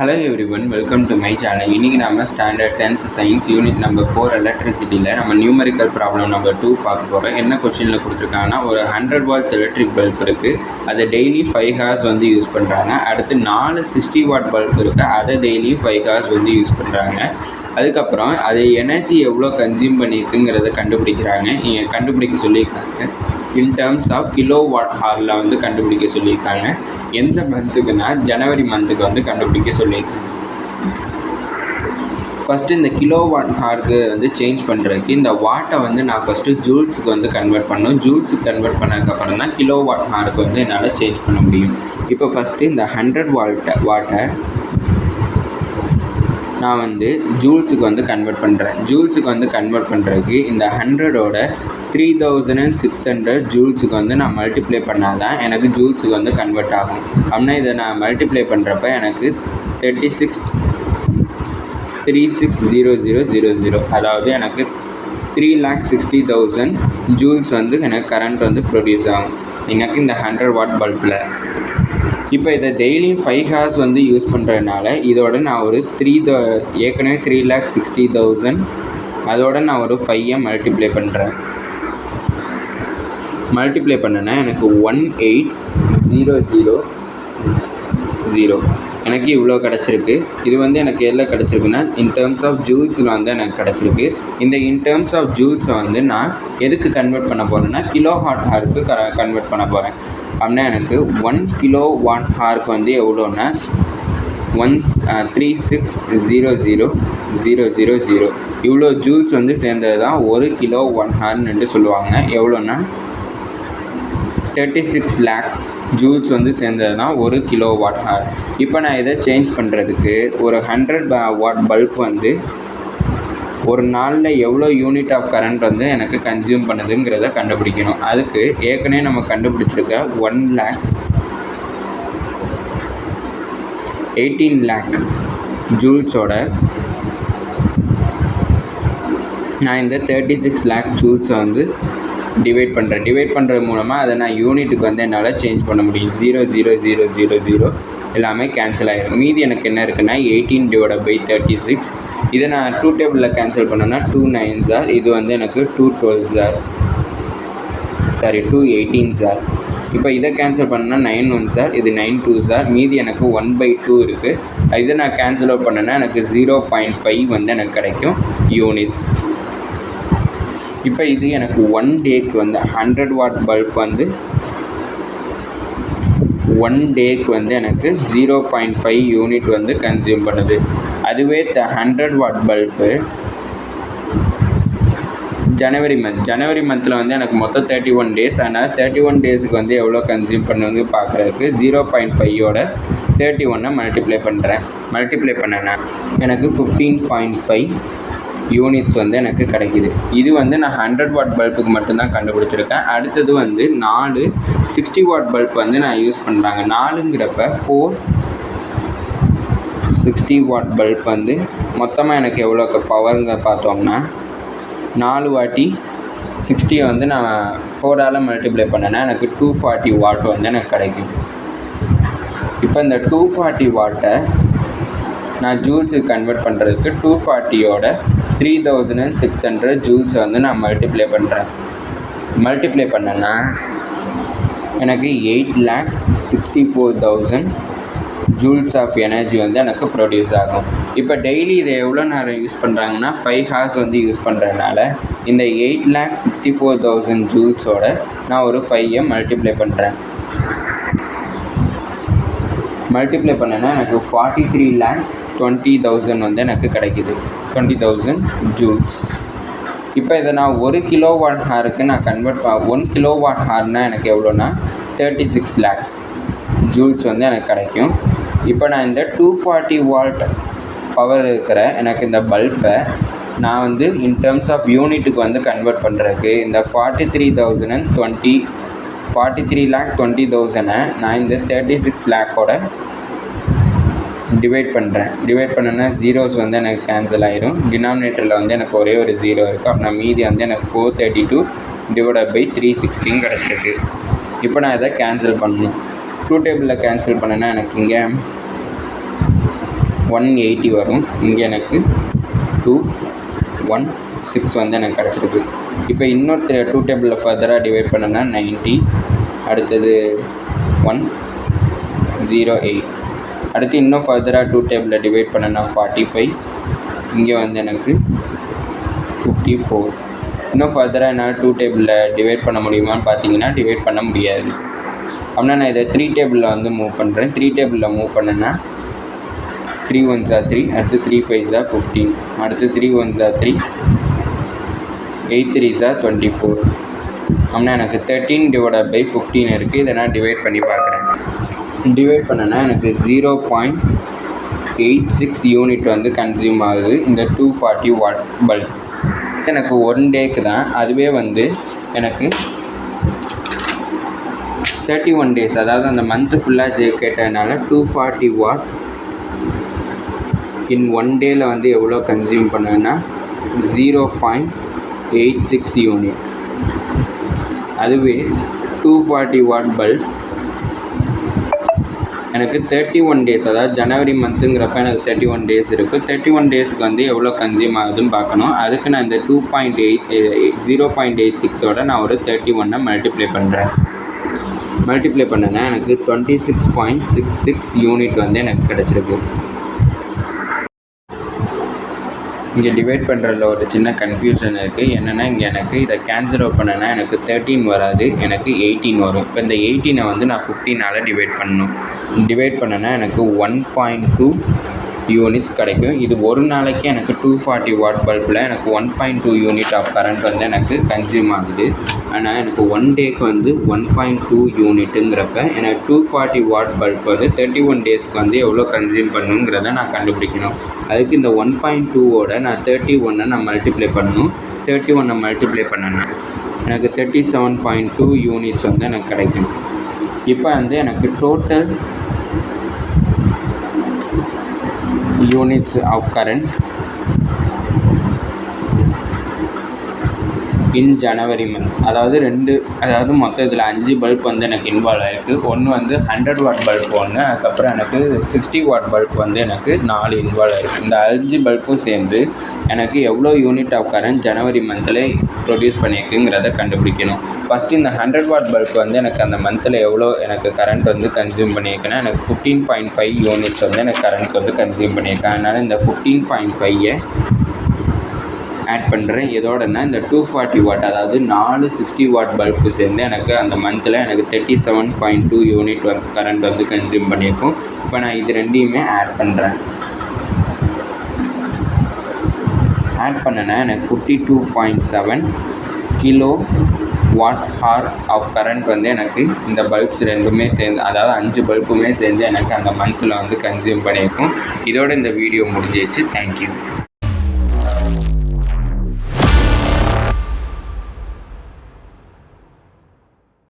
Hello everyone, welcome to my channel. இன்னைக்கு நம்ம standard 10th science unit number 4 எலக்ட்ரிசிட்டியில் நம்ம numerical problem number 2 பார்க்க போகிறோம். என்ன கொஸ்டினில் கொடுத்துருக்காங்கன்னா, ஒரு 100 வாட்ஸ் எலக்ட்ரிக் பல்ப் இருக்குது, அதை டெய்லி 5 ஹார்ஸ் வந்து யூஸ் பண்ணுறாங்க. அடுத்து 4 60 வாட் பல்ப் இருக்குது, அதை டெய்லி 5 ஹார்ஸ் வந்து யூஸ் பண்ணுறாங்க. அதுக்கப்புறம் அது எனர்ஜி எவ்வளோ கன்சியூம் பண்ணியிருக்குங்கிறத கண்டுபிடிக்க சொல்லியிருக்காங்க. In terms of kilowatt ஹாரில் வந்து கண்டுபிடிக்க சொல்லியிருக்காங்க. எந்த மந்த்துக்குன்னா ஜனவரி மந்த்துக்கு வந்து கண்டுபிடிக்க சொல்லியிருக்காங்க. ஃபஸ்ட்டு இந்த கிலோ வாட் ஹாருக்கு வந்து சேஞ்ச் பண்ணுறதுக்கு இந்த வாட்டை வந்து நான் ஃபஸ்ட்டு ஜூல்ஸுக்கு வந்து கன்வெர்ட் பண்ணணும். ஜூல்ஸுக்கு கன்வெர்ட் பண்ணதுக்கப்புறம் தான் கிலோ வாட் ஹாருக்கு வந்து என்னால் சேஞ்ச் பண்ண முடியும். இப்போ ஃபஸ்ட்டு இந்த 100 வாட்டை நான் வந்து ஜூல்ஸுக்கு வந்து கன்வெர்ட் பண்ணுறேன். ஜூல்ஸுக்கு வந்து கன்வெர்ட் பண்ணுறதுக்கு இந்த 100ஓட 3600 ஜூல்ஸுக்கு வந்து நான் மல்டிப்ளை பண்ணால் தான் எனக்கு ஜூல்ஸுக்கு வந்து கன்வெர்ட் ஆகும். அப்படின்னா இதை நான் மல்டிப்ளை பண்ணுறப்ப எனக்கு 360000, அதாவது எனக்கு 3,60,000 ஜூல்ஸ் வந்து எனக்கு கரண்ட் வந்து ப்ரொடியூஸ் ஆகும் எனக்கு இந்த 100 வாட் பல்பில். இப்போ இதை டெய்லியும் 5 ஹார்ஸ் வந்து யூஸ் பண்ணுறதுனால இதோட நான் ஒரு ஏற்கனவே 3,60,000 அதோட நான் ஒரு 5 மல்டிப்ளை பண்ணுறேன். மல்டிப்ளை பண்ணேன்னா எனக்கு 18,000 எனக்கு இவ்வளோ கிடச்சிருக்கு. இது வந்து எனக்கு எதில் கிடச்சிருக்குன்னா இன் டேர்ம்ஸ் ஆஃப் ஜூல்ஸில் வந்து எனக்கு கிடச்சிருக்கு. இந்த இன் டேர்ம்ஸ் ஆஃப் ஜூல்ஸை வந்து நான் எதுக்கு கன்வெர்ட் பண்ண போகிறேன்னா கிலோ வாட் ஹாருக்கு கன்வெர்ட் பண்ண போகிறேன். அப்படின்னா எனக்கு 1 கிலோ வாட் ஹாருக்கு வந்து எவ்வளோன்னா 136,000,000 இவ்வளோ ஜூல்ஸ் வந்து சேர்ந்தது தான் 1 கிலோ வாட் ஹார்ன்னு சொல்லுவாங்க. எவ்வளோன்னா 36 lakh ஜூல்ஸ் வந்து சேர்ந்தது தான் 1 கிலோ வாட் ஹார். இப்போ நான் இதை சேஞ்ச் பண்ணுறதுக்கு ஒரு 100 வாட் பல்ப் வந்து ஒரு நாளில் எவ்வளோ யூனிட் ஆஃப் கரண்ட் வந்து எனக்கு கன்சியூம் பண்ணுதுங்கிறத கண்டுபிடிக்கணும். அதுக்கு ஏற்கனவே நம்ம கண்டுபிடிச்சிருக்க 18 lakh ஜூல்ஸோட நான் இந்த 36 lakh ஜூல்ஸை வந்து டிவைட் பண்ணுறது மூலமாக அதை நான் யூனிட்டுக்கு வந்து என்னால் சேஞ்ச் பண்ண முடியும். 0,0,0,0,0 எல்லாமே கேன்சல் ஆகிடும். மீதி எனக்கு என்ன இருக்குன்னா 18/36. இதை நான் 2 டேபிளில் கேன்சல் பண்ணேன்னா 2 9s ஆர், இது வந்து எனக்கு 2 12s ஆர், 2 18s ஆர். இப்போ இதை கேன்சல் பண்ணால் 9 1s ஆர், இது 9 2s ஆர், மீதி எனக்கு 1/2 இருக்குது. இதை நான் கேன்சல் அவுட் பண்ணேன்னா எனக்கு 0.5 வந்து எனக்கு கிடைக்கும் யூனிட்ஸ். இப்போ இது எனக்கு 1 டேக்கு வந்து 100 வாட் பல்ப் வந்து 1 டேக்கு வந்து எனக்கு 0.5 யூனிட் வந்து கன்சியூம் பண்ணுது. அதுவே 100 வாட் பல்பு ஜனவரி மந்தில் வந்து எனக்கு மொத்தம் 31 டேஸ். அதனால் 31 டேஸுக்கு வந்து எவ்வளோ கன்சியூம் பண்ணுங்க பார்க்குறதுக்கு 0.5ஓட 31 மல்டிப்ளை பண்ணேன்னா எனக்கு 15.5 யூனிட்ஸ் வந்து எனக்கு கிடைக்கிது. இது வந்து நான் 100 வாட் பல்புக்கு மட்டும்தான் கண்டுபிடிச்சிருக்கேன். அடுத்தது வந்து 4 60 வாட் பல்ப் வந்து நான் யூஸ் பண்ணுறாங்க. 4ங்கிறப்ப 460 வாட் பல்ப் வந்து மொத்தமாக எனக்கு எவ்வளோ பவருங்க பார்த்தோம்னா 4 வாட்டி 60 வந்து நான் 4ஆல் மல்டிப்ளை பண்ணேன்னா எனக்கு 240 வாட் வந்து எனக்கு கிடைக்கும். இப்போ இந்த 240 வாட்டை நான் ஜூல்ஸுக்கு கன்வெர்ட் பண்ணுறதுக்கு 240ஓட 3,600 ஜூல்ஸை வந்து நான் மல்டிப்ளை பண்ணேன்னா எனக்கு 8,64,000 ஜூல்ஸ் ஆஃப் எனர்ஜி வந்து எனக்கு ப்ரொடியூஸ் ஆகும். இப்போ டெய்லி இதை எவ்வளோ நேரம் யூஸ் பண்ணுறாங்கன்னா 5 ஹார்ஸ் வந்து யூஸ் பண்ணுறதுனால இந்த 8,64,000 ஜூல்ஸோட நான் ஒரு 5 மல்டிப்ளை பண்ணேன்னா எனக்கு 43,20,000 வந்து எனக்கு கிடைக்கிது. 20,000 ஜூல்ஸ். இப்போ இதை நான் 1 கிலோ வாட் ஹாருக்கு நான் 1 கிலோ வாட் ஹார்னால் எனக்கு எவ்வளோன்னா 36 lakh ஜூல்ஸ் வந்து எனக்கு கிடைக்கும். இப்போ நான் இந்த 240 வாட் பவர் இருக்கிற எனக்கு இந்த பல்பை நான் வந்து இன் டேர்ம்ஸ் ஆஃப் யூனிட்டுக்கு வந்து கன்வெர்ட் பண்ணுறதுக்கு இந்த 43,20,000 நான் இந்த 36 lakhஓட டிவைட் பண்ணேன்னா ஜீரோஸ் வந்து எனக்கு கேன்சல் ஆகிடும். டினாமினேட்டரில் வந்து எனக்கு ஒரே ஒரு 0 இருக்குது. அப்படின்னா மீதி வந்து எனக்கு 432/316 கிடச்சிருக்கு. இப்போ நான் இதை கேன்சல் பண்ணணும். 2 டேபிளில் கேன்சல் பண்ணேன்னா எனக்கு இங்கே 180 வரும். இங்கே எனக்கு 216 வந்து எனக்கு கிடச்சிருக்கு. இப்போ இன்னொரு 2 டேபிளில் ஃபர்தராக டிவைட் பண்ணனா 90, அடுத்தது 108. அடுத்து இன்னும் ஃபர்தராக 2 டேபிளில் டிவைட் பண்ணனா 45, இங்கே வந்து எனக்கு 54. இன்னும் ஃபர்தராக என்னால் 2 டேபிளில் டிவைட் பண்ண முடியுமான்னு பார்த்தீங்கன்னா டிவைட் பண்ண முடியாது. அப்படின்னா நான் இதை 3 டேபிளில் வந்து மூவ் பண்ணுறேன். 3 டேபிளில் மூவ் பண்ணேன்னா 3 1s are 3, அடுத்து 3 5s are 15, அடுத்து 3 1s are 3, 8 3s are 24. அப்படின்னா எனக்கு 13/15 இருக்குது. இதை நான் டிவைட் பண்ணி பார்க்குறேன். டிவைட் பண்ணேன்னா எனக்கு 0.86 யூனிட் வந்து கன்சியூம் ஆகுது இந்த 240 வாட் பல்ப். எனக்கு 1 டேக்கு தான். அதுவே வந்து எனக்கு 31 டேஸ், அதாவது அந்த மந்த்து ஃபுல்லாக கேட்டதுனால 240 வாட் இன் 1 டேயில் வந்து எவ்வளோ கன்சியூம் பண்ணுவேன்னா 0.86 யூனிட். அதுவே 240 வாட் பல்ப் எனக்கு 31 டேஸ், அதாவது ஜனவரி மந்த்துங்கிறப்ப எனக்கு 31 டேஸ் இருக்குது. 31 டேஸ்க்கு வந்து எவ்வளோ கன்சியூம் ஆகுதுன்னு பார்க்கணும். அதுக்கு நான் இந்த 0.86ஓட நான் ஒரு 31 மல்டிப்ளை பண்ணுறேன். மல்டிப்ளை பண்ணேன்னா எனக்கு 26.66 யூனிட் வந்து எனக்கு கிடச்சிருக்கு. இங்கே டிவைட் பண்ணுறதுல ஒரு சின்ன கன்ஃபியூஷன் இருக்குது. என்னென்னா இங்கே எனக்கு இதை கேன்சல் அவுட் பண்ணேன்னா எனக்கு 13 வராது, எனக்கு 18 வரும். இப்போ இந்த 18 வந்து நான் 15ஆல் டிவைட் பண்ணணும். டிவைட் பண்ணேன்னா எனக்கு 1.2 யூனிட்ஸ் கிடைக்கும். இது ஒரு நாளைக்கு எனக்கு 240 வாட் பல்பில் எனக்கு 1.2 யூனிட் ஆஃப் கரண்ட் வந்து எனக்கு கன்சியூம் ஆகுது. ஆனால் எனக்கு 1 டேக்கு வந்து 1.2 யூனிட்டுங்கிறப்ப எனக்கு 240 வாட் பல்ப் வந்து 31 டேஸ்க்கு வந்து எவ்வளோ கன்சியூம் பண்ணுங்கிறத நான் கண்டுபிடிக்கணும். அதுக்கு இந்த 1.2ஓட நான் 31 நான் மல்டிப்ளை பண்ணணும். 31 மல்டிப்ளை பண்ணேன்னா எனக்கு 37.2 யூனிட்ஸ் வந்து எனக்கு கிடைக்கும். இப்போ வந்து எனக்கு total units of current in January month, அதாவது மொத்தம் இதில் 5 பல்ப் வந்து எனக்கு இன்வால்வ் ஆகிருக்கு. ஒன்று வந்து 100 வாட் பல்ப் ஒன்று, அதுக்கப்புறம் எனக்கு 60 வாட் பல்ப் வந்து எனக்கு 4 இன்வால்வ் ஆகிருக்கு. இந்த 5 பல்ப்பும் சேர்ந்து எனக்கு எவ்வளோ யூனிட் ஆஃப் கரண்ட் ஜனவரி மந்தில் ப்ரொடியூஸ் பண்ணியிருக்குங்கிறத கண்டுபிடிக்கணும். ஃபஸ்ட்டு இந்த 100 வாட் பல்ப் வந்து எனக்கு அந்த மந்தில் எவ்வளோ எனக்கு கரண்ட் வந்து கன்சியூம் பண்ணியிருக்கேன்னா எனக்கு 15.5 யூனிட்ஸ் வந்து எனக்கு கரண்ட் வந்து கன்சியூம் பண்ணியிருக்கேன். அதனால் இந்த 15.5 ஆட் பண்ணுறேன். இதோடனா இந்த 240 வாட், அதாவது 4 60 வாட் பல்பு சேர்ந்து எனக்கு அந்த மந்தில் எனக்கு 37.2 யூனிட் கரண்ட் வந்து கன்சியூம் பண்ணியிருக்கும். இப்போ நான் இது ரெண்டையுமே ஆட் பண்ணுறேன். ஆட் பண்ணேன்னா எனக்கு 52.7 kilo watt hour of current வந்து எனக்கு இந்த பல்ப்ஸ் ரெண்டுமே சேர்ந்து, அதாவது 5 பல்புமே சேர்ந்து எனக்கு அந்த மந்தில் வந்து கன்சியூம் பண்ணியிருக்கும். இதோட இந்த வீடியோ முடிஞ்சிச்சு. தேங்க்யூ.